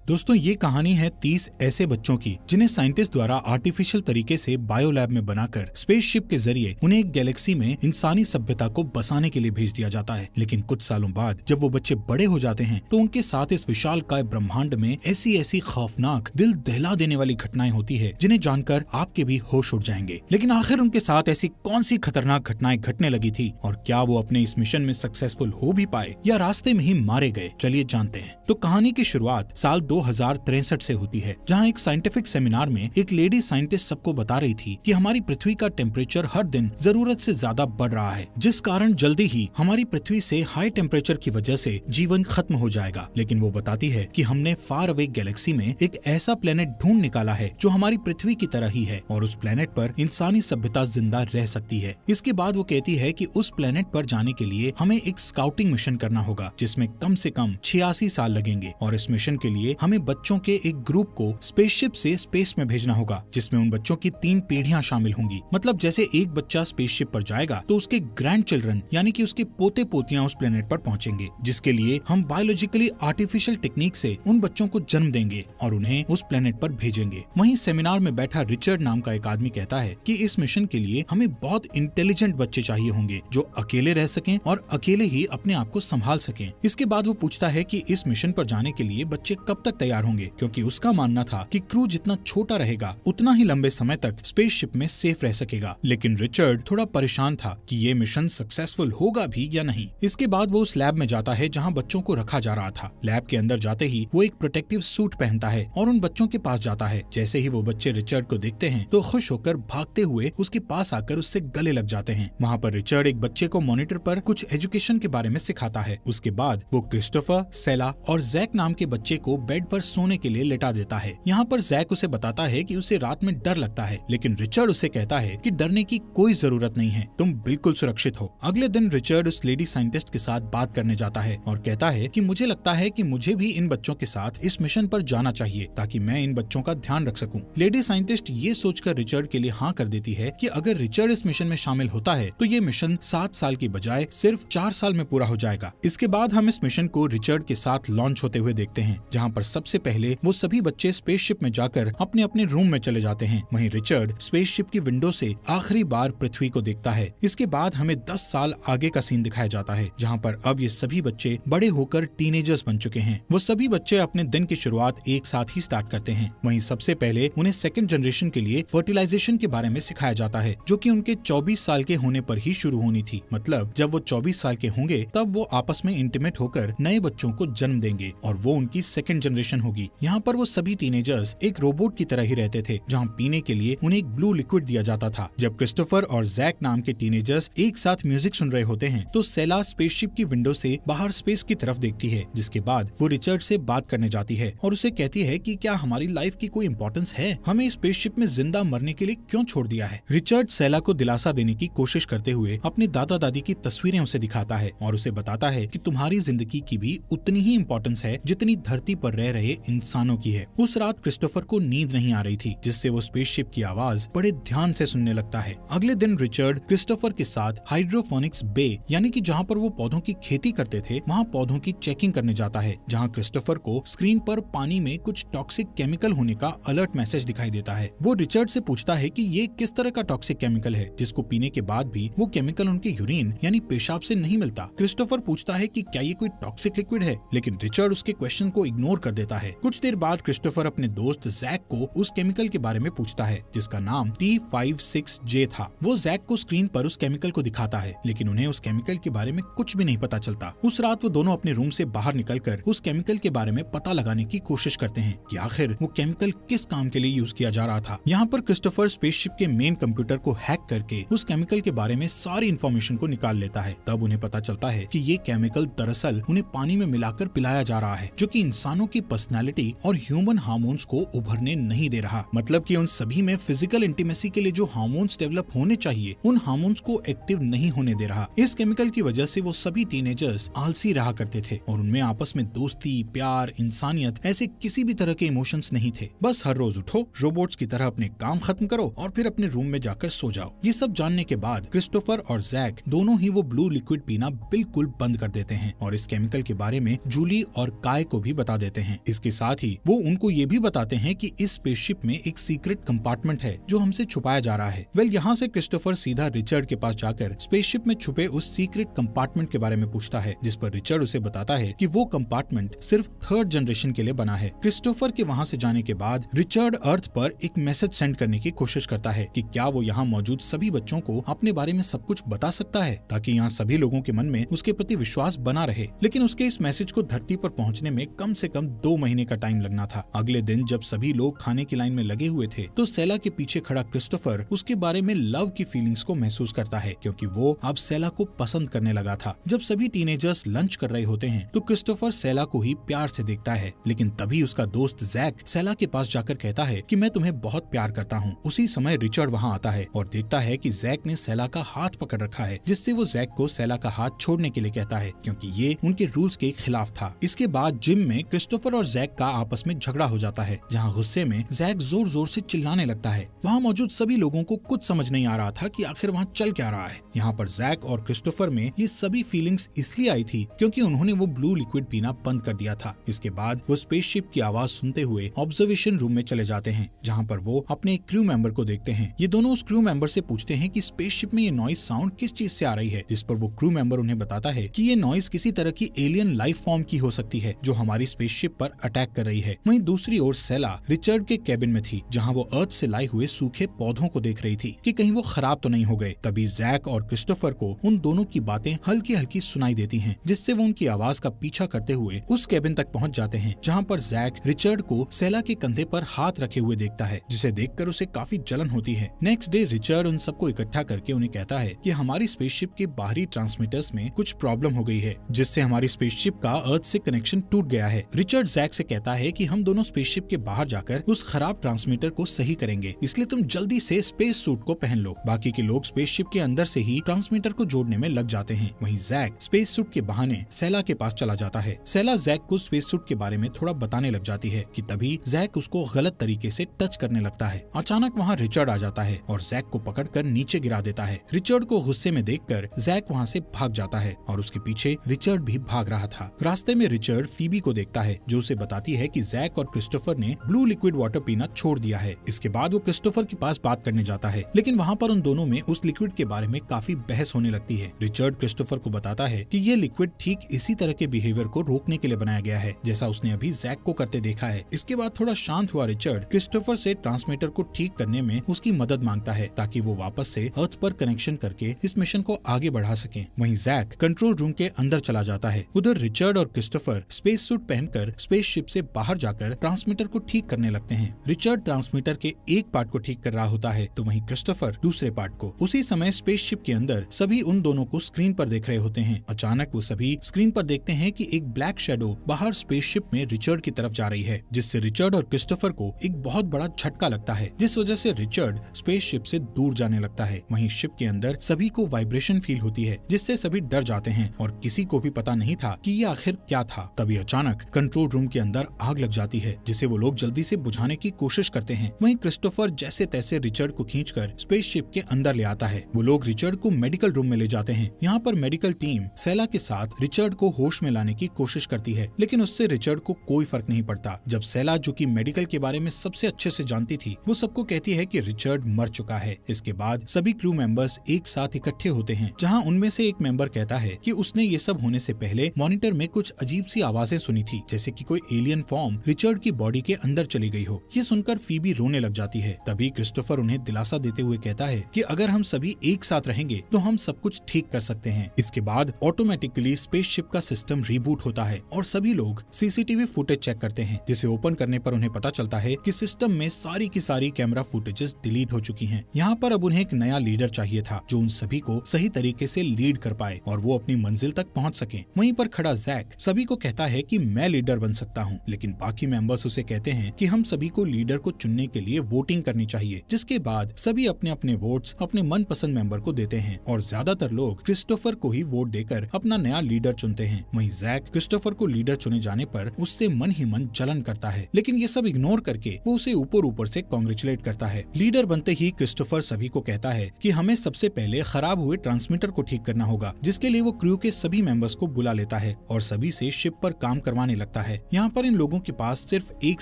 दोस्तों ये कहानी है 30 ऐसे बच्चों की जिन्हें साइंटिस्ट द्वारा आर्टिफिशियल तरीके से बायो लैब में बनाकर स्पेसशिप के जरिए उन्हें एक गैलेक्सी में इंसानी सभ्यता को बसाने के लिए भेज दिया जाता है। लेकिन कुछ सालों बाद जब वो बच्चे बड़े हो जाते हैं तो उनके साथ इस विशालकाय ब्रह्मांड में ऐसी खौफनाक दिल दहला देने वाली घटनाएं होती है जिन्हें जानकर आपके भी होश उड़ जाएंगे। लेकिन आखिर उनके साथ ऐसी कौन सी खतरनाक घटनाएं घटने लगी थी और क्या वो अपने इस मिशन में सक्सेसफुल हो भी पाए या रास्ते में ही मारे गए, चलिए जानते हैं। तो कहानी की शुरुआत साल 2063 से होती है, जहां एक साइंटिफिक सेमिनार में एक लेडी साइंटिस्ट सबको बता रही थी कि हमारी पृथ्वी का टेम्परेचर हर दिन जरूरत से ज्यादा बढ़ रहा है, जिस कारण जल्दी ही हमारी पृथ्वी से हाई टेम्परेचर की वजह से जीवन खत्म हो जाएगा। लेकिन वो बताती है कि हमने फार अवे गैलेक्सी में एक ऐसा प्लेनेट ढूंढ निकाला है जो हमारी पृथ्वी की तरह ही है और उस प्लेनेट पर इंसानी सभ्यता जिंदा रह सकती है। इसके बाद वो कहती है कि उस प्लेनेट पर जाने के लिए हमें एक स्काउटिंग मिशन करना होगा जिसमें कम से कम 86 साल लगेंगे और इस मिशन के लिए हमें बच्चों के एक ग्रुप को स्पेसशिप से स्पेस में भेजना होगा, जिसमें उन बच्चों की 3 पीढ़ियां शामिल होंगी। मतलब जैसे एक बच्चा स्पेसशिप पर जाएगा तो उसके ग्रैंड चिल्ड्रन यानी कि उसके पोते पोतियां उस प्लेनेट पर पहुंचेंगे, जिसके लिए हम बायोलॉजिकली आर्टिफिशियल टेक्निक से उन बच्चों को जन्म देंगे और उन्हें उस प्लेनेट पर भेजेंगे। वहीं सेमिनार में बैठा रिचर्ड नाम का एक आदमी कहता है कि इस मिशन के लिए हमें बहुत इंटेलिजेंट बच्चे चाहिए होंगे जो अकेले रह सकें और अकेले ही अपने आप को संभाल सकें। इसके बाद वो पूछता है कि इस मिशन पर जाने के लिए बच्चे कब तक तैयार होंगे, क्योंकि उसका मानना था कि क्रू जितना छोटा रहेगा उतना ही लंबे समय तक स्पेसशिप में सेफ रह सकेगा। लेकिन रिचर्ड थोड़ा परेशान था कि ये मिशन सक्सेसफुल होगा भी या नहीं। इसके बाद वो उस लैब में जाता है जहां बच्चों को रखा जा रहा था। लैब के अंदर जाते ही वो एक प्रोटेक्टिव सूट पहनता है और उन बच्चों के पास जाता है। जैसे ही वो बच्चे रिचर्ड को देखते हैं तो खुश होकर भागते हुए उसके पास आकर उससे गले लग जाते हैं। वहाँ पर रिचर्ड एक बच्चे को मॉनिटर पर कुछ एजुकेशन के बारे में सिखाता है। उसके बाद वो क्रिस्टोफर, सेला और जैक नाम के बच्चे को बेड पर सोने के लिए लेटा देता है। यहाँ पर जैक उसे बताता है कि उसे रात में डर लगता है, लेकिन रिचर्ड उसे कहता है कि डरने की कोई जरूरत नहीं है, तुम बिल्कुल सुरक्षित हो। अगले दिन रिचर्ड उस लेडी साइंटिस्ट के साथ बात करने जाता है और कहता है कि मुझे लगता है कि मुझे भी इन बच्चों के साथ इस मिशन पर जाना चाहिए ताकि मैं इन बच्चों का ध्यान रख सकूं। लेडी साइंटिस्ट ये सोचकर रिचर्ड के लिए हाँ कर देती है कि अगर रिचर्ड इस मिशन में शामिल होता है तो ये मिशन 7 साल की बजाय सिर्फ 4 साल में पूरा हो जाएगा। इसके बाद हम इस मिशन को रिचर्ड के साथ लॉन्च होते हुए देखते हैं, जहाँ पर सबसे पहले वो सभी बच्चे स्पेसशिप में जाकर अपने अपने रूम में चले जाते हैं। वहीं रिचर्ड स्पेसशिप की विंडो से आखिरी बार पृथ्वी को देखता है। इसके बाद हमें 10 साल आगे का सीन दिखाया जाता है, जहाँ पर अब ये सभी बच्चे बड़े होकर टीनेजर्स बन चुके हैं। वो सभी बच्चे अपने दिन की शुरुआत एक साथ ही स्टार्ट करते हैं। वहीं सबसे पहले उन्हें सेकंड जनरेशन के लिए फर्टिलाइजेशन के बारे में सिखाया जाता है, जो कि उनके 24 साल के होने पर ही शुरू होनी थी। मतलब जब वो 24 साल के होंगे तब वो आपस में इंटीमेट होकर नए बच्चों को जन्म देंगे और वो उनकी सेकंड जनरेशन होगी। यहाँ पर वो सभी टीनेजर्स एक रोबोट की तरह ही रहते थे, जहाँ पीने के लिए उन्हें एक ब्लू लिक्विड दिया जाता था। जब क्रिस्टोफर और जैक नाम के टीनेजर्स एक साथ म्यूजिक सुन रहे होते हैं तो सेला स्पेसशिप की विंडो से बाहर स्पेस की तरफ देखती है, जिसके बाद वो रिचर्ड से बात करने जाती है और उसे कहती है कि क्या हमारी लाइफ की कोई इंपॉर्टेंस है, हमें स्पेसशिप में जिंदा मरने के लिए क्यों छोड़ दिया है। रिचर्ड सेला को दिलासा देने की कोशिश करते हुए अपने दादा दादी की तस्वीरें उसे दिखाता है और उसे बताता है कि तुम्हारी जिंदगी की भी उतनी ही इम्पोर्टेंस है जितनी धरती पर रह रहे इंसानों की है। उस रात क्रिस्टोफर को नींद नहीं आ रही थी, जिससे वो स्पेसशिप की आवाज बड़े ध्यान से सुनने लगता है। अगले दिन रिचर्ड क्रिस्टोफर के साथ हाइड्रोफोनिक्स बे यानी कि जहाँ पर वो पौधों की खेती करते थे वहाँ पौधों की चेकिंग करने जाता है, जहाँ क्रिस्टोफर को स्क्रीन पर पानी में कुछ टॉक्सिक केमिकल होने का अलर्ट मैसेज दिखाई देता है। वो रिचर्ड से पूछता है कि ये किस तरह का टॉक्सिक केमिकल है जिसको पीने के बाद भी वो केमिकल उनके यूरिन यानी पेशाब से नहीं मिलता। क्रिस्टोफर पूछता है कि क्या ये कोई टॉक्सिक लिक्विड है, लेकिन रिचर्ड उसके क्वेश्चन को इग्नोर कर देता है। कुछ देर बाद क्रिस्टोफर अपने दोस्त जैक को उस केमिकल के बारे में पूछता है जिसका नाम T56J था। वो जैक को स्क्रीन पर उस केमिकल को दिखाता है, लेकिन उन्हें उस केमिकल के बारे में कुछ भी नहीं पता चलता। उस रात वो दोनों अपने रूम से बाहर निकलकर उस केमिकल के बारे में पता लगाने की कोशिश करते हैं कि आखिर वो केमिकल किस काम के लिए यूज किया जा रहा था। यहाँ पर क्रिस्टोफर स्पेसशिप के मेन कंप्यूटर को हैक करके उस केमिकल के बारे में सारी इन्फॉर्मेशन को निकाल लेता है। तब उन्हें पता चलता है कि ये केमिकल दरअसल उन्हें पानी में मिलाकर पिलाया जा रहा है, जो कि इंसानों की पर्सनैलिटी और ह्यूमन हार्मोन्स को उभरने नहीं दे रहा। मतलब कि उन सभी में फिजिकल इंटीमेसी के लिए जो हार्मोन्स डेवलप होने चाहिए उन हार्मोन्स को एक्टिव नहीं होने दे रहा। इस केमिकल की वजह से वो सभी टीनेजर्स आलसी रहा करते थे और उनमें आपस में दोस्ती, प्यार, इंसानियत ऐसे किसी भी तरह के इमोशंस नहीं थे। बस हर रोज उठो, रोबोट्स की तरह अपने काम खत्म करो और फिर अपने रूम में जाकर सो जाओ। ये सब जानने के बाद क्रिस्टोफर और जैक दोनों ही वो ब्लू लिक्विड पीना बिल्कुल बंद कर देते हैं और इस केमिकल के बारे में जूली और काय को भी बता देते हैं। हैं। इसके साथ ही वो उनको ये भी बताते हैं कि इस स्पेसशिप में एक सीक्रेट कंपार्टमेंट है जो हमसे छुपाया जा रहा है। यहाँ से क्रिस्टोफर सीधा रिचर्ड के पास जाकर स्पेसशिप में छुपे उस सीक्रेट कंपार्टमेंट के बारे में पूछता है, जिस पर रिचर्ड उसे बताता है कि वो कंपार्टमेंट सिर्फ थर्ड जनरेशन के लिए बना है। क्रिस्टोफर के वहाँ से जाने के बाद रिचर्ड अर्थ पर एक मैसेज सेंड करने की कोशिश करता है कि क्या वो यहाँ मौजूद सभी बच्चों को अपने बारे में सब कुछ बता सकता है, ताकि यहाँ सभी लोगों के मन में उसके प्रति विश्वास बना रहे। लेकिन उसके इस मैसेज को धरती पर पहुँचने में कम से कम 2 महीने का टाइम लगना था। अगले दिन जब सभी लोग खाने की लाइन में लगे हुए थे तो सेला के पीछे खड़ा क्रिस्टोफर उसके बारे में लव की फीलिंग्स को महसूस करता है, क्योंकि वो अब सेला को पसंद करने लगा था। जब सभी टीनेजर्स लंच कर रहे होते हैं तो क्रिस्टोफर सेला को ही प्यार से देखता है, लेकिन तभी उसका दोस्त जैक सेला के पास जाकर कहता है कि मैं तुम्हें बहुत प्यार करता हूँ। उसी समय रिचर्ड वहाँ आता है और देखता है कि जैक ने सेला का हाथ पकड़ रखा है, जिससे वो जैक को सेला का हाथ छोड़ने के लिए कहता है, क्योंकि ये उनके रूल्स के खिलाफ था। इसके बाद जिम में क्रिस्टोफर और जैक का आपस में झगड़ा हो जाता है, जहाँ गुस्से में जैक जोर जोर से चिल्लाने लगता है। वहाँ मौजूद सभी लोगों को कुछ समझ नहीं आ रहा था कि आखिर वहाँ चल क्या रहा है। यहाँ पर जैक और क्रिस्टोफर में ये सभी फीलिंग्स इसलिए आई थी क्योंकि उन्होंने वो ब्लू लिक्विड पीना बंद कर दिया था। इसके बाद वो स्पेसशिप की आवाज सुनते हुए ऑब्जर्वेशन रूम में चले जाते हैं, जहाँ पर वो अपने एक क्रू मेंबर को देखते हैं। ये दोनों उस क्रू मेंबर से पूछते हैं कि स्पेसशिप में ये नॉइज साउंड किस चीज से आ रही है, जिस पर वो क्रू मेंबर उन्हें बताता है कि ये नॉइज किसी तरह की एलियन लाइफ फॉर्म की हो सकती है जो हमारी स्पेसशिप पर अटैक कर रही है। वहीं दूसरी ओर सेला रिचर्ड के केबिन में थी, जहाँ वो अर्थ से लाए हुए सूखे पौधों को देख रही थी कि कहीं वो खराब तो नहीं हो गए। तभी जैक और क्रिस्टोफर को उन दोनों की बातें हल्की हल्की सुनाई देती हैं, जिससे वो उनकी आवाज का पीछा करते हुए उस केबिन तक पहुंच जाते हैं, जहां पर जैक रिचर्ड को सेला के कंधे पर हाथ रखे हुए देखता है, जिसे देखकर उसे काफी जलन होती है। नेक्स्ट डे रिचर्ड उन सबको इकट्ठा करके उन्हें कहता है कि हमारी स्पेसशिप के बाहरी ट्रांसमीटर्स में कुछ प्रॉब्लम हो गई है, जिससे हमारी स्पेसशिप का अर्थ से कनेक्शन टूट गया है। रिचर्ड जैक से कहता है कि हम दोनों स्पेसशिप के बाहर जाकर उस खराब ट्रांसमीटर को सही करेंगे, इसलिए तुम जल्दी से स्पेस सूट को पहन लो। बाकी के लोग स्पेसशिप के अंदर से ही ट्रांसमीटर को जोड़ने में लग जाते हैं। वहीं जैक स्पेस सूट के बहाने सेला के पास चला जाता है। सेला जैक को स्पेस सूट के बारे में थोड़ा बताने लग जाती है कि तभी जैक उसको गलत तरीके से टच करने लगता है। अचानक वहाँ रिचर्ड आ जाता है और जैक को पकड़कर नीचे गिरा देता है। रिचर्ड को गुस्से में देखकर जैक वहाँ से भाग जाता है और उसके पीछे रिचर्ड भी भाग रहा था। रास्ते में रिचर्ड फीबी को देखता है, जो उसे बताती है कि जैक और क्रिस्टोफर ने ब्लू लिक्विड वाटर पीना छोड़ दिया है। इसके बाद वो क्रिस्टोफर के पास बात करने जाता है, लेकिन वहाँ पर उन दोनों में उस लिक्विड के बारे में काफी बहस होने लगती है। रिचर्ड क्रिस्टोफर को बताता है कि ये लिक्विड ठीक इसी तरह के बिहेवियर को रोकने के लिए बनाया गया है, जैसा उसने अभी जैक को करते देखा है। इसके बाद थोड़ा शांत हुआ रिचर्ड क्रिस्टोफर से ट्रांसमीटर को ठीक करने में उसकी मदद मांगता है, ताकि वो वापस से अर्थ पर कनेक्शन करके इस मिशन को आगे बढ़ा सके। वहीं जैक कंट्रोल रूम के अंदर चला जाता है। उधर रिचर्ड और क्रिस्टोफर स्पेस सूट पहनकर स्पेसशिप से बाहर जाकर ट्रांसमीटर को ठीक करने लगते हैं। रिचर्ड ट्रांसमीटर के एक पार्ट को ठीक कर रहा होता है, तो वहीं क्रिस्टोफर दूसरे पार्ट को। उसी समय स्पेसशिप के अंदर सभी उन दोनों को स्क्रीन पर देख रहे होते हैं। अचानक वो सभी स्क्रीन पर देखते हैं कि एक ब्लैक शैडो बाहर स्पेसशिप में रिचर्ड की तरफ जा रही है, जिससे रिचर्ड और क्रिस्टोफर को एक बहुत बड़ा झटका लगता है, जिस वजह से रिचर्ड स्पेसशिप से दूर जाने लगता है। वहीं शिप के अंदर सभी को वाइब्रेशन फील होती है, जिससे सभी डर जाते हैं और किसी को भी पता नहीं था कि ये आखिर क्या था। तभी अचानक कंट्रोल रूम के अंदर आग लग जाती है, जिसे वो लोग जल्दी से बुझाने की कोशिश करते हैं। वहीं क्रिस्टोफर जैसे तैसे रिचर्ड को खींचकर स्पेसशिप के अंदर ले आता है। वो लोग रिचर्ड को मेडिकल रूम में ले जाते हैं। यहाँ पर मेडिकल टीम सेला के साथ रिचर्ड को होश में लाने की कोशिश करती है, लेकिन उससे रिचर्ड को कोई फर्क नहीं पड़ता। जब सेला, जो कि मेडिकल के बारे में सबसे अच्छे से जानती थी, वो सबको कहती है कि रिचर्ड मर चुका है। इसके बाद सभी क्रू मेंबर्स एक साथ इकट्ठे होते हैं, जहाँ उनमें से एक मेंबर कहता है कि उसने ये सब होने से पहले मॉनिटर में कुछ अजीब सी आवाजें सुनी थी, जैसे कि कोई एलियन फॉर्म रिचर्ड की बॉडी के अंदर चली गई हो। ये सुनकर फीबी रोने लग जाती है। तभी क्रिस्टोफर उन्हें दिलासा देते हुए कहता है कि अगर हम सभी एक साथ रहेंगे तो हम सब कुछ ठीक कर सकते हैं। इसके बाद ऑटोमेटिकली स्पेसशिप का सिस्टम रिबूट होता है और सभी लोग सीसीटीवी फुटेज चेक करते हैं, जिसे ओपन करने पर उन्हें पता चलता है कि सिस्टम में सारी की सारी कैमरा फुटेजेस डिलीट हो चुकी हैं। यहाँ पर अब उन्हें एक नया लीडर चाहिए था, जो उन सभी को सही तरीके से लीड कर पाए और वो अपनी मंजिल तक पहुँच सके। वहीं पर खड़ा जैक सभी को कहता है कि मैं लीडर बन सकता हूँ, लेकिन बाकी मेंबर्स उसे कहते हैं कि हम सभी को लीडर को चुनने के लिए वोटिंग करनी चाहिए, जिसके बाद सभी अपने अपने वोट्स अपने मनपसंद मेंबर को देते हैं और ज्यादातर लोग क्रिस्टोफर को ही वोट देकर अपना नया लीडर चुनते हैं। वहीं जैक क्रिस्टोफर को लीडर चुने जाने पर उससे मन ही मन जलन करता है, लेकिन ये सब इग्नोर करके वो उसे ऊपर ऊपर से कांग्रेचुलेट करता है। लीडर बनते ही क्रिस्टोफर सभी को कहता है कि हमें सबसे पहले खराब हुए ट्रांसमीटर को ठीक करना होगा, जिसके लिए वो क्रू के सभी मेंबर्स को बुला लेता है और सभी से शिप पर काम करवाने लगता है। यहाँ पर इन लोगों के पास सिर्फ एक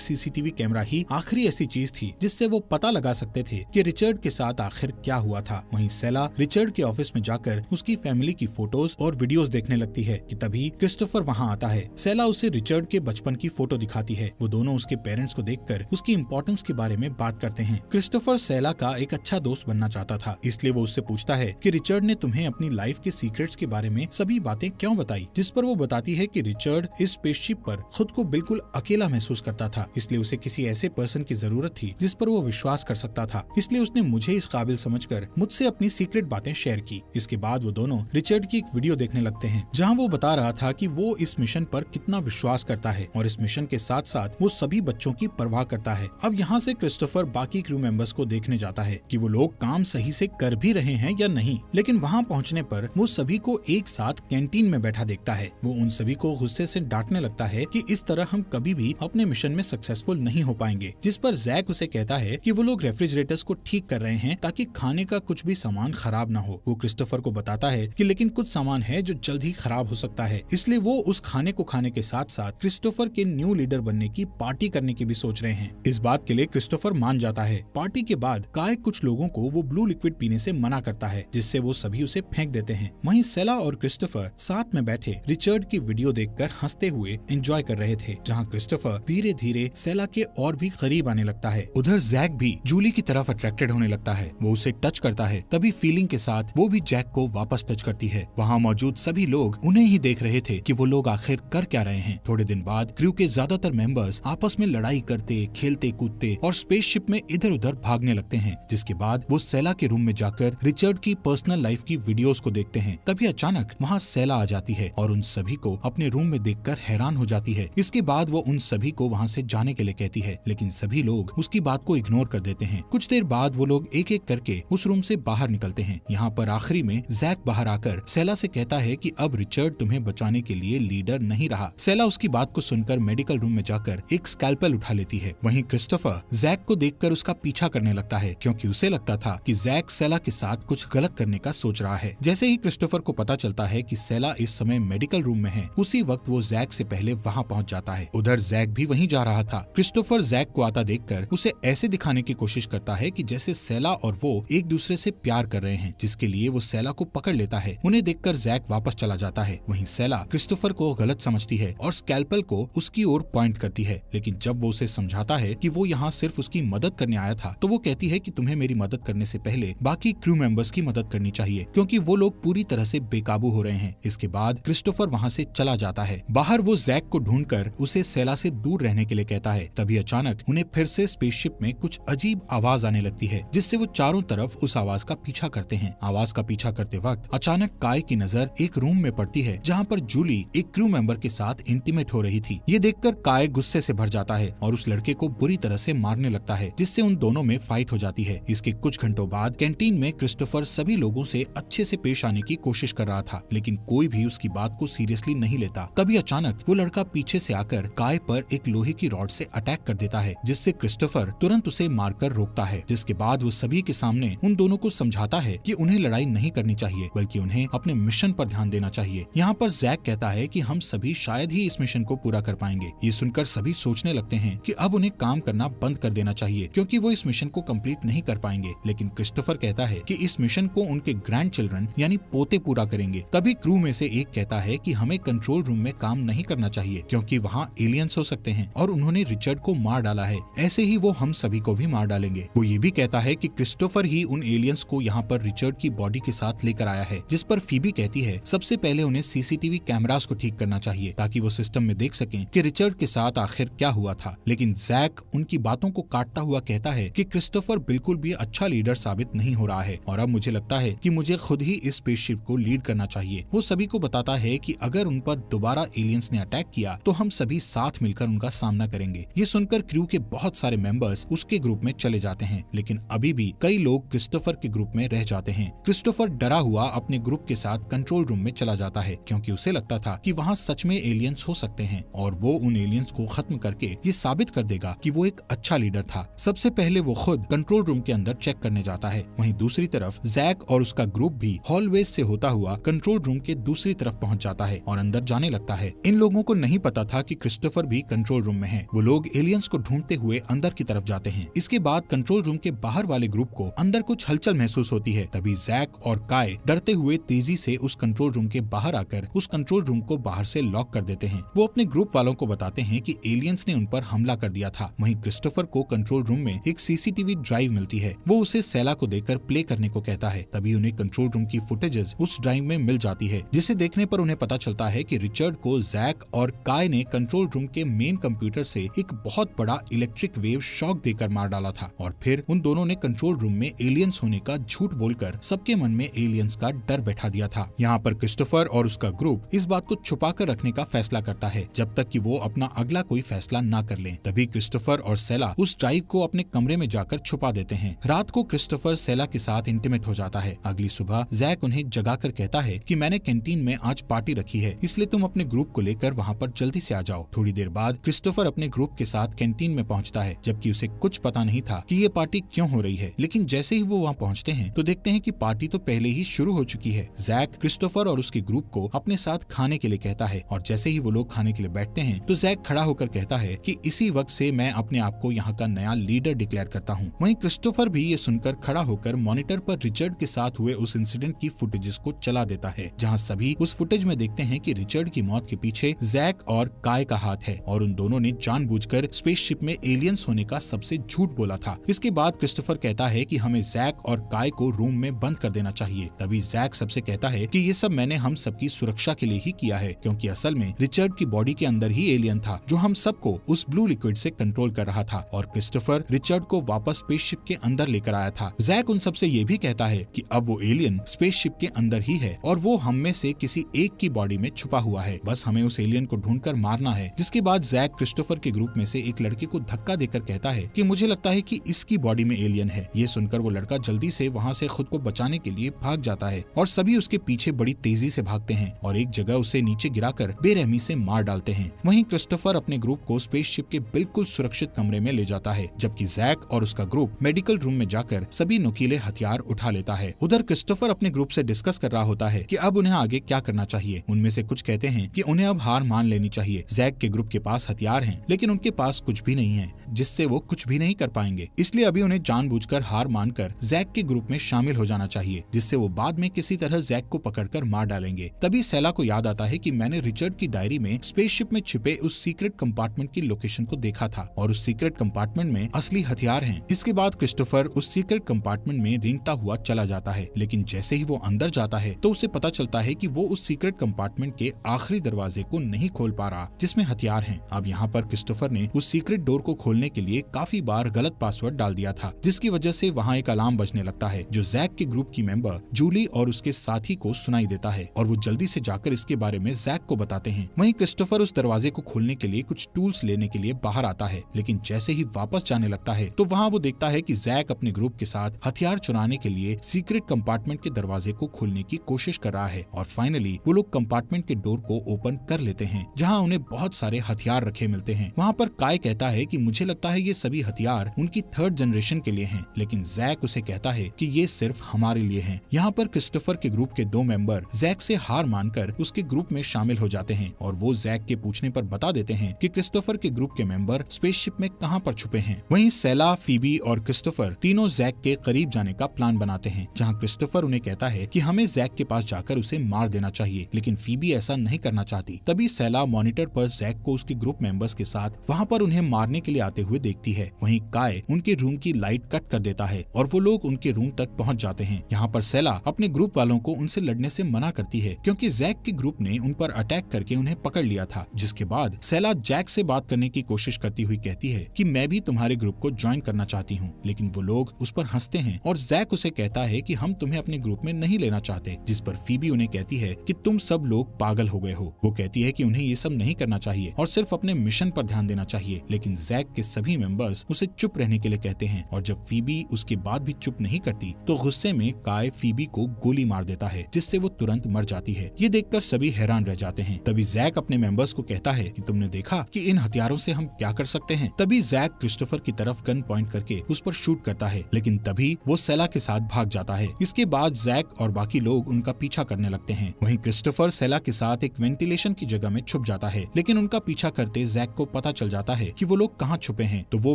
सीसीटीवी कैमरा ही आखिरी ऐसी चीज थी जिससे वो पता लगा सकते थे कि रिचर्ड के साथ आखिर क्या हुआ था। वहीं सेला रिचर्ड के ऑफिस में जाकर उसकी फैमिली की फोटोज और वीडियोस देखने लगती है कि तभी क्रिस्टोफर वहाँ आता है। सेला उसे रिचर्ड के बचपन की फोटो दिखाती है। वो दोनों उसके पेरेंट्स को देखकर उसकी इम्पोर्टेंस के बारे में बात करते हैं। क्रिस्टोफर सेला का एक अच्छा दोस्त बनना चाहता था, इसलिए वो उससे पूछता है कि रिचर्ड ने तुम्हें अपनी लाइफ के सीक्रेट्स के बारे में सभी बातें क्यों बताई, जिस पर वो बताती है कि रिचर्ड इस स्पेसशिप पर खुद को बिल्कुल अकेला महसूस करता था, इसलिए उसे किसी ऐसे पर्सन की जरूरत थी जिस पर वो विश्वास कर सकता था, इसलिए उसने मुझे इस काबिल समझकर मुझसे अपनी सीक्रेट बातें शेयर की। इसके बाद वो दोनों रिचर्ड की एक वीडियो देखने लगते हैं जहाँ वो बता रहा था कि वो इस मिशन पर कितना विश्वास करता है और इस मिशन के साथ साथ वो सभी बच्चों की परवाह करता है। अब यहाँ से क्रिस्टोफर बाकी क्रू मेंबर्स को देखने जाता है कि वो लोग काम सही से कर भी रहे हैं या नहीं, लेकिन वहाँ पहुँचने पर वो सभी को एक साथ कैंटीन में बैठा देखता है। वो उन सभी को गुस्से से डांटने लगता है कि इस तरह हम कभी भी अपने मिशन में सक्सेसफुल नहीं हो पाएंगे, जिस पर जैक उसे कहता है कि वो लोग रेफ्रिजरेटर्स को ठीक कर रहे हैं ताकि खाने का कुछ भी सामान खराब ना हो। वो क्रिस्टोफर को बताता है कि लेकिन कुछ सामान है जो जल्द ही खराब हो सकता है, इसलिए वो उस खाने को खाने के साथ साथ क्रिस्टोफर के न्यू लीडर बनने की पार्टी करने की भी सोच रहे हैं। इस बात के लिए क्रिस्टोफर मान जाता है। पार्टी के बाद काय कुछ लोगों को वो ब्लू लिक्विड पीने से मना करता है, जिससे वो सभी उसे फेंक देते हैं। वहीं सेला और क्रिस्टोफर साथ में बैठे रिचर्ड की वीडियो देखकर हंसते हुए एंजॉय कर रहे थे, जहाँ क्रिस्टोफर धीरे धीरे सेला के और भी करीब आने लगता है। उधर जैक भी जूली की तरफ अट्रैक्टेड होने लगता है। वो उसे टच करता है, तभी फीलिंग के साथ वो भी जैक को वापस टच करती है। वहाँ मौजूद सभी लोग उन्हें ही देख रहे थे कि वो लोग आखिर कर क्या रहे हैं। थोड़े दिन बाद क्रू के ज्यादातर मेंबर्स आपस में लड़ाई करते, खेलते कूदते और स्पेसशिप में इधर उधर भागने लगते हैं, जिसके बाद वो सेला के रूम में जाकर रिचर्ड की पर्सनल लाइफ की वीडियोस को देखते हैं। तभी अचानक वहाँ सेला आ जाती है और उन सभी को अपने रूम में देखकर हैरान हो जाती है। इसके बाद वो उन सभी को वहाँ से जाने के लिए कहती है, लेकिन सभी लोग उसकी बात को इग्नोर कर देते हैं। कुछ देर बाद वो लोग एक एक करके उस रूम से बाहर निकलते हैं। यहाँ पर आखिरी में जैक बाहर आकर सेला से कहता है कि अब रिचर्ड तुम्हें बचाने के लिए लीडर नहीं रहा। सेला उसकी बात को सुनकर मेडिकल रूम में जाकर एक स्कैल्पेल उठा लेती है। वहीं क्रिस्टोफर जैक को देखकर उसका पीछा करने लगता है, क्योंकि उसे लगता था कि जैक सेला के साथ कुछ गलत करने का सोच रहा है। जैसे ही क्रिस्टोफर को पता चलता है कि सेला इस समय मेडिकल रूम में है, उसी वक्त वो जैक से पहले वहाँ पहुँच जाता है। उधर जैक भी वहीं जा रहा था। क्रिस्टोफर जैक को आता देखकर उसे ऐसे दिखाने की कोशिश करता है कि जैसे सेला और वो एक दूसरे से प्यार कर रहे हैं, जिसके लिए वो सेला को पकड़ लेता है। उन्हें देखकर जैक वापस चला जाता है। वहीं सेला क्रिस्टोफर को गलत समझती है और स्कैल्पेल को उसकी ओर पॉइंट करती है, लेकिन जब वो उसे समझाता है कि वो यहाँ सिर्फ उसकी मदद करने आया था, तो वो कहती है कि तुम्हें मेरी मदद करने से पहले बाकी क्रू मेंबर्स की मदद करनी चाहिए, क्योंकि वो लोग पूरी तरह से बेकाबू हो रहे हैं। इसके बाद क्रिस्टोफर वहाँ से चला जाता है। बाहर वो जैक को ढूंढकर उसे सेला से दूर रहने के लिए कहता है। तभी अचानक उन्हें फिर से स्पेसशिप में कुछ अजीब आवाज आने लगती है, जिससे वो चारों तरफ उस आवाज का पीछा करते हैं। आवाज का पीछा करते वक्त अचानक काय की नजर एक रूम में पड़ती है, जहाँ पर जूली एक क्रू मेंबर के साथ इंटीमेट हो रही थी। ये देखकर काय गुस्से से भर जाता है और उस लड़के को बुरी तरह से मारने लगता है, जिससे उन दोनों में फाइट हो जाती है। इसके कुछ घंटों बाद कैंटीन में क्रिस्टोफर सभी लोगों से अच्छे से पेश आने की कोशिश कर रहा था, लेकिन कोई भी उसकी बात को सीरियसली नहीं लेता। तभी अचानक वो लड़का पीछे से आकर काय पर एक लोहे की रॉड से अटैक कर देता है, जिससे क्रिस्टोफर तुरंत उसे मारकर रोकता है। जिसके बाद वो सभी के सामने उन दोनों को समझाता है कि उन्हें लड़ाई नहीं करनी चाहिए, बल्कि उन्हें अपने मिशन पर ध्यान देना चाहिए। यहाँ पर जैक कहता है कि हम सभी शायद ही इस मिशन को पूरा कर पाएंगे। ये सुनकर सभी सोचने लगते हैं कि अब उन्हें काम करना बंद कर देना चाहिए, क्योंकि वो इस मिशन को कंप्लीट नहीं कर पाएंगे। लेकिन क्रिस्टोफर कहता है कि इस मिशन को उनके ग्रैंड चिल्ड्रन यानी पोते पूरा करेंगे। तभी क्रू में से एक कहता है कि हमें कंट्रोल रूम में काम नहीं करना चाहिए, क्योंकि वहाँ एलियंस हो सकते हैं और उन्होंने रिचर्ड को मार डाला है, ऐसे ही वो हम सभी को भी मार डालेंगे। वो ये भी कहता है कि क्रिस्टोफर ही उन एलियंस को यहाँ पर रिचर्ड की बॉडी के साथ लेकर आया है, जिस पर फीबी कहती है सबसे पहले उन्हें सीसीटीवी कैमरास को ठीक करना चाहिए, ताकि वो सिस्टम में देख सकें कि रिचर्ड के साथ आखिर क्या हुआ था। लेकिन जैक उनकी बातों को काटता हुआ कहता है कि क्रिस्टोफर बिल्कुल भी अच्छा लीडर साबित नहीं हो रहा है और अब मुझे लगता है कि मुझे खुद ही इस स्पेसशिप को लीड करना चाहिए। वो सभी को बताता है कि अगर उन पर दोबारा एलियंस ने अटैक किया तो हम सभी साथ मिलकर उनका सामना करेंगे। ये सुनकर क्रू के बहुत सारे मेंबर्स उसके ग्रुप में चले जाते हैं, लेकिन अभी भी कई लोग क्रिस्टोफर के ग्रुप में रह जाते हैं। क्रिस्टोफर डरा हुआ अपने ग्रुप के साथ कंट्रोल रूम में चला जाता है, क्योंकि उसे लगता था कि वहाँ सच में एलियंस हो सकते हैं और वो उन एलियंस को खत्म करके ये साबित कर देगा कि वो एक अच्छा लीडर था। सबसे पहले वो खुद कंट्रोल रूम के अंदर चेक करने जाता है। वहीं दूसरी तरफ जैक और उसका ग्रुप भी हॉलवेज से होता हुआ कंट्रोल रूम के दूसरी तरफ पहुंच जाता है और अंदर जाने लगता है। इन लोगों को नहीं पता था कि क्रिस्टोफर भी कंट्रोल रूम में है। वो लोग एलियंस को ढूंढते हुए अंदर की तरफ जाते हैं। इसके बाद कंट्रोल रूम के बाहर वाले ग्रुप को अंदर कुछ हलचल महसूस होती है। तभी जैक और काय डरते हुए तेजी से उस कंट्रोल रूम के बाहर आकर उस कंट्रोल रूम को बाहर से लॉक कर देते हैं। वो अपने ग्रुप वालों को बताते हैं कि एलियंस ने उन पर हमला कर दिया था। वहीं क्रिस्टोफर को कंट्रोल रूम में एक सीसीटीवी ड्राइव मिलती है। वो उसे सेला को देकर प्ले करने को कहता है। तभी उन्हें कंट्रोल रूम की फुटेजेस उस ड्राइव में मिल जाती है, जिसे देखने पर उन्हें पता चलता है कि रिचर्ड को जैक और काय ने कंट्रोल रूम के मेन कंप्यूटर से एक बहुत बड़ा इलेक्ट्रिक वेव शॉक देकर मार डाला था और फिर उन दोनों ने कंट्रोल रूम में एलियंस होने का झूठ बोलकर सबके मन में एलियंस का डर बैठा दिया था। यहाँ पर क्रिस्टोफर और उसका ग्रुप इस बात को छुपा कर रखने का फैसला करता है जब तक कि वो अपना अगला कोई फैसला ना कर लें। तभी क्रिस्टोफर और सेला उस ड्राइव को अपने कमरे में जाकर छुपा देते हैं। रात को क्रिस्टोफर सेला के साथ इंटीमेट हो जाता है। अगली सुबह जैक उन्हें जगाकर कहता है कि मैंने कैंटीन में आज पार्टी रखी है, इसलिए तुम अपने ग्रुप को लेकर वहाँ पर जल्दी से आ जाओ। थोड़ी देर बाद क्रिस्टोफर अपने ग्रुप के साथ कैंटीन में पहुँचता है, जबकि उसे कुछ पता नहीं था कि ये पार्टी क्यों हो रही है। लेकिन जैसे ही वो वहाँ पहुँचते हैं तो देखते हैं कि पार्टी तो पहले ही शुरू हो चुकी है। जैक क्रिस्टोफर और उसके ग्रुप को अपने साथ खाने के लिए कहता है और जैसे ही वो लोग खाने के लिए बैठते हैं तो जैक खड़ा होकर कहता है कि इसी वक्त से मैं अपने आप को यहाँ का नया लीडर डिक्लेयर करता हूँ। वहीं क्रिस्टोफर भी ये सुनकर खड़ा होकर मॉनिटर पर रिचर्ड के साथ हुए उस इंसिडेंट की फुटेजेस को चला देता है, जहाँ सभी उस फुटेज में देखते हैं कि रिचर्ड की मौत के पीछे जैक और काय का हाथ है और उन दोनों ने जानबूझकर स्पेसशिप में एलियंस होने का सबसे झूठ बोला था। इसके बाद क्रिस्टोफर कहता है कि हमें जैक और काय को रूम में बंद कर देना चाहिए। तभी जैक सबसे कहता है कि ये सब मैंने हम सबकी सुरक्षा के लिए ही किया है, क्योंकि असल में रिचर्ड की बॉडी के अंदर ही एलियन था जो हम सबको उस ब्लू लिक्विड से कंट्रोल कर रहा था और क्रिस्टोफर रिचर्ड को वापस स्पेसशिप के अंदर लेकर आया था। जैक उन सबसे ये भी कहता है कि अब वो एलियन स्पेसशिप के अंदर ही है और वो हम में से किसी एक की बॉडी में छुपा हुआ है, बस हमें उस एलियन को ढूंढकर मारना है। जिसके बाद जैक क्रिस्टोफर के ग्रुप में से एक लड़के को धक्का देकर कहता है कि मुझे लगता है कि इसकी बॉडी में एलियन है। ये सुनकर वो लड़का जल्दी से वहाँ से खुद को बचाने के लिए भाग जाता है और सभी उसके पीछे बड़ी तेजी से भागते हैं और एक जगह उसे नीचे गिराकर बेरहमी से मार डालते हैं। वहीं क्रिस्टोफर अपने ग्रुप को स्पेसशिप के बिल्कुल सुरक्षित कमरे में ले जाता है, जबकि जैक और उसका ग्रुप मेडिकल रूम में जाकर सभी नुकीले हथियार उठा लेता है। उधर क्रिस्टोफर अपने ग्रुप से डिस्कस कर रहा होता है कि अब उन्हें आगे क्या करना चाहिए। उनमें से कुछ कहते हैं कि उन्हें अब हार मान लेनी चाहिए। जैक के ग्रुप के पास हथियार हैं, लेकिन उनके पास कुछ भी नहीं है जिससे वो कुछ भी नहीं कर पाएंगे, इसलिए अभी उन्हें जानबूझकर हार मानकर जैक के ग्रुप में शामिल हो जाना चाहिए, जिससे वो बाद में किसी तरह जैक को पकड़कर मार डालेंगे। तभी सेला को याद आता है कि मैंने रिचर्ड की डायरी में स्पेसशिप में छिपे उस सीक्रेट कंपार्टमेंट की लोकेशन को देखा था और उस सीक्रेट कंपार्टमेंट में असली हथियार हैं। इसके बाद क्रिस्टोफर उस सीक्रेट कंपार्टमेंट में रेंगता हुआ चला जाता है, लेकिन जैसे ही वो अंदर जाता है तो उसे पता चलता है कि वो उस सीक्रेट कंपार्टमेंट के आखिरी दरवाजे को नहीं खोल पा रहा जिसमें हथियार हैं। अब यहाँ पर क्रिस्टोफर ने उस सीक्रेट डोर को खोलने के लिए काफी बार गलत पासवर्ड डाल दिया था, जिसकी वजह से वहाँ एक अलार्म बजने लगता है जो जैक के ग्रुप की मेंबर जूली और उसके साथी को सुनाई देता है और वो जल्दी से जाकर इसके बारे में जैक को बताते हैं। वहीं क्रिस्टोफर उस दरवाजे को खोलने के लिए कुछ टूल्स लेने के लिए बाहर आता है, लेकिन जैसे ही वापस जाने लगता है तो वहाँ वो देखता है कि जैक अपने ग्रुप के साथ हथियार चुराने के लिए सीक्रेट कंपार्टमेंट के दरवाजे को खोलने की कोशिश कर रहा है और फाइनली वो लोग कंपार्टमेंट के डोर को ओपन कर लेते हैं, जहाँ उन्हें बहुत सारे हथियार रखे मिलते हैं। वहाँ पर काय कहता है कि मुझे लगता है ये सभी हथियार उनकी थर्ड जनरेशन के लिए हैं, लेकिन जैक उसे कहता है कि ये सिर्फ हमारे लिए हैं। यहाँ पर क्रिस्टोफर के ग्रुप के दो मेंबर जैक से हार मानकर उसके ग्रुप में शामिल हो जाते हैं और वो जैक के पूछने पर बता देते हैं कि क्रिस्टोफर के ग्रुप के मेंबर स्पेसशिप में कहाँ पर छुपे हैं। वहीं सेला, फीबी और क्रिस्टोफर तीनों जैक के करीब जाने का प्लान बनाते हैं, जहाँ क्रिस्टोफर उन्हें कहता है कि हमें जैक के पास जाकर उसे मार देना चाहिए, लेकिन फीबी ऐसा नहीं करना चाहती। तभी सेला मॉनिटर पर जैक को उसके ग्रुप मेंबर्स के साथ वहाँ पर उन्हें मारने के लिए आते हुए देखती है। वहीं काय उनके रूम की लाइट कट कर देता है और वो लोग उनके रूम तक पहुँच जाते हैं। यहाँ पर सेला अपने ग्रुप वालों को उनसे लड़ने से मना करती है, क्योंकि जैक के ग्रुप ने उन पर अटैक करके उन्हें पकड़ लिया था। जिसके बाद सेला जैक से बात करने की कोशिश करती हुई कहती है कि मैं भी तुम्हारे ग्रुप को ज्वाइन करना चाहती हूँ, लेकिन वो लोग उस पर हंसते हैं और जैक उसे कहता है कि हम तुम्हें अपने ग्रुप में नहीं लेना चाहते, जिस पर फीबी उन्हें कहती है कि तुम सब लोग पागल हो गए हो। वो कहती है कि उन्हें ये सब नहीं करना चाहिए और सिर्फ अपने मिशन पर ध्यान देना चाहिए, लेकिन जैक के सभी मेंबर्स उसे चुप रहने के लिए कहते हैं और जब फीबी उसके बाद भी चुप नहीं करती तो गुस्से में काय फीबी को गोली मार देता है, जिससे वो तुरंत मर जाती है। ये देखकर सभी हैरान रह जाते हैं। तभी जैक अपने मेंबर्स को कहता है कि तुमने देखा कि इन हथियारों से हम क्या कर सकते हैं। तभी जैक क्रिस्टोफर की तरफ गन पॉइंट करके उस पर शूट करता है, लेकिन तभी वो सेला के साथ भाग जाता है। इसके बाद जैक और बाकी लोग उनका पीछा करने लगते हैं। वहीं क्रिस्टोफर सेला के साथ एक वेंटिलेशन की जगह में छुप जाता है है, लेकिन उनका पीछा करते जैक को पता चल जाता है कि वो लोग कहाँ छुपे हैं, तो वो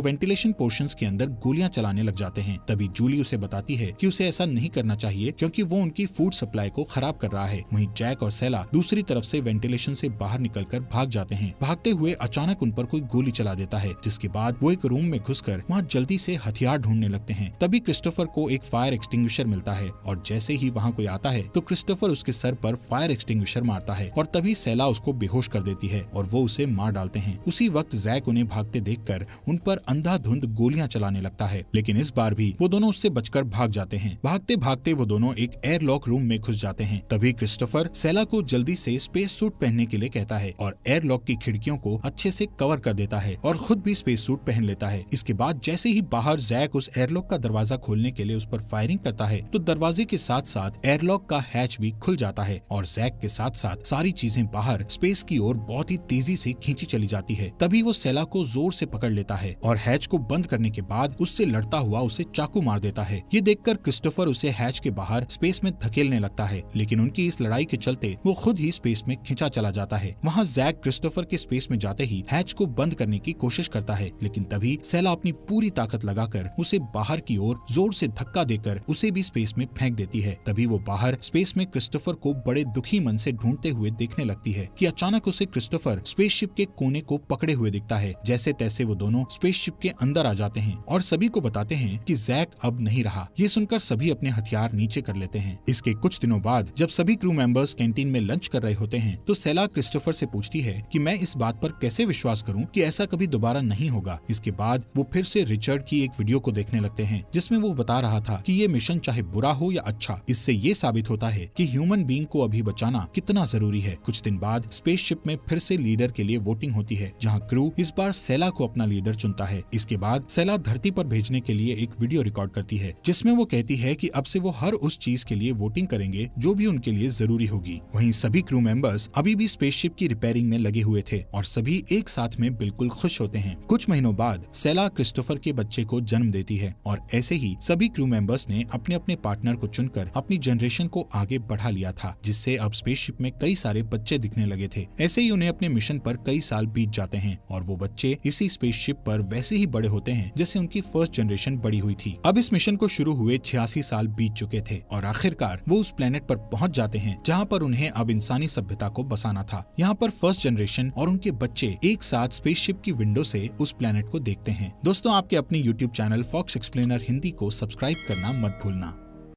वेंटिलेशन पोर्शंस के अंदर गोलियां चलाने लग जाते हैं। तभी जूली उसे बताती है कि उसे ऐसा नहीं करना चाहिए क्योंकि वो उनकी फूड सप्लाई को खराब कर रहा है। वहीं जैक और सेला दूसरी तरफ से वेंटिलेशन से बाहर निकलकर भाग जाते हैं। भागते हुए अचानक उन पर कोई गोली चला देता है, जिसके बाद वो एक रूम में घुसकर वहाँ जल्दी से हथियार ढूंढने लगते हैं। तभी क्रिस्टोफर को एक फायर एक्सटिंग्विशर मिलता है और जैसे ही वहाँ कोई आता है तो क्रिस्टोफर उसके सर पर फायर एक्सटिंग्विशर मारता है और तभी सेला उसको बेहोश कर देती है और वो उसे मार डालते हैं। उसी वक्त जैक उन्हें भागते देखकर उन पर अंधाधुंध गोलियां चलाने लगता है, लेकिन इस बार भी वो दोनों उससे बचकर भाग जाते हैं। भागते भागते वो दोनों एक एयरलॉक रूम में घुस जाते हैं। तभी क्रिस्टोफर सेला को जल्दी से स्पेस सूट पहनने के लिए कहता है और एयरलॉक की खिड़कियों को अच्छे से कवर कर देता है और खुद भी स्पेस सूट पहन लेता है। इसके बाद जैसे ही बाहर जैक उस एयरलॉक का दरवाजा खोलने के लिए उस पर फायरिंग करता है तो दरवाजे के साथ साथ एयरलॉक का हैच भी खुल जाता है और जैक के साथ साथ सारी चीजें बाहर स्पेस की ओर बहुत ही तेजी से खींची चली जाती है। तभी वो सेला को जोर से पकड़ लेता है और हैच को बंद करने के बाद उससे लड़ता हुआ उसे चाकू मार देता है। ये देखकर क्रिस्टोफर उसे हैच के बाहर स्पेस में धकेलने लगता है, लेकिन उनकी इस लड़ाई के चलते वो खुद ही स्पेस में खिंचा चला जाता है। वहाँ जैक क्रिस्टोफर के स्पेस में जाते ही हैच को बंद करने की कोशिश करता है, लेकिन तभी सेला अपनी पूरी ताकत लगाकर उसे बाहर की ओर जोर से धक्का देकर उसे भी स्पेस में फेंक देती है। तभी वो बाहर स्पेस में क्रिस्टोफर को बड़े दुखी मन से ढूंढते हुए देखने लगती है कि अचानक उसे क्रिस्टोफर स्पेसशिप के कोने को पकड़े हुए दिखता है। जैसे तैसे वो दोनों स्पेसशिप के अंदर आ जाते हैं और सभी को बताते हैं कि जैक अब नहीं रहा। ये सुनकर सभी अपने हथियार नीचे कर लेते हैं। इसके कुछ दिनों बाद जब सभी क्रू मेंबर्स कैंटीन में लंच कर रहे होते हैं तो सेला क्रिस्टोफर से पूछती है कि मैं इस बात पर कैसे विश्वास करूं कि ऐसा कभी दोबारा नहीं होगा। इसके बाद वो फिर से रिचर्ड की एक वीडियो को देखने लगते हैं जिसमें वो बता रहा था कि ये मिशन चाहे बुरा हो या अच्छा, इससे ये साबित होता है कि ह्यूमन बीइंग को अभी बचाना कितना जरूरी है। कुछ दिन बाद स्पेसशिप में फिर से लीडर के लिए वोटिंग होती है, जहां क्रू इस बार सेला को अपना लीडर चुनता है। इसके बाद सेला धरती पर भेजने के लिए एक वीडियो रिकॉर्ड करती है जिसमें वो कहती है कि अब से वो हर उस चीज के लिए वोटिंग करेंगे जो भी उनके लिए जरूरी होगी। वहीं सभी क्रू मेंबर्स अभी भी स्पेसशिप की रिपेयरिंग में लगे हुए थे और सभी एक साथ में बिल्कुल खुश होते हैं। कुछ महीनों बाद सेला क्रिस्टोफर के बच्चे को जन्म देती है और ऐसे ही सभी क्रू मेंबर्स ने अपने अपने पार्टनर को चुनकर अपनी जनरेशन को आगे बढ़ा लिया था, जिससे अब स्पेसशिप में कई सारे बच्चे दिखने लगे थे। ऐसे ही उन्हें अपने मिशन पर कई साल बीत जाते हैं और वो बच्चे इसी स्पेसशिप पर वैसे ही बड़े होते हैं जैसे उनकी फर्स्ट जनरेशन बड़ी हुई थी। अब इस मिशन को शुरू हुए 86 साल बीत चुके थे और आखिरकार वो उस प्लेनेट पर पहुंच जाते हैं जहां पर उन्हें अब इंसानी सभ्यता को बसाना था। यहाँ पर फर्स्ट जनरेशन और उनके बच्चे एक साथ स्पेसशिप की विंडो से उस प्लेनेट को देखते हैं। दोस्तों, आपके अपने YouTube channel Fox Explainer Hindi को सब्सक्राइब करना मत भूलना।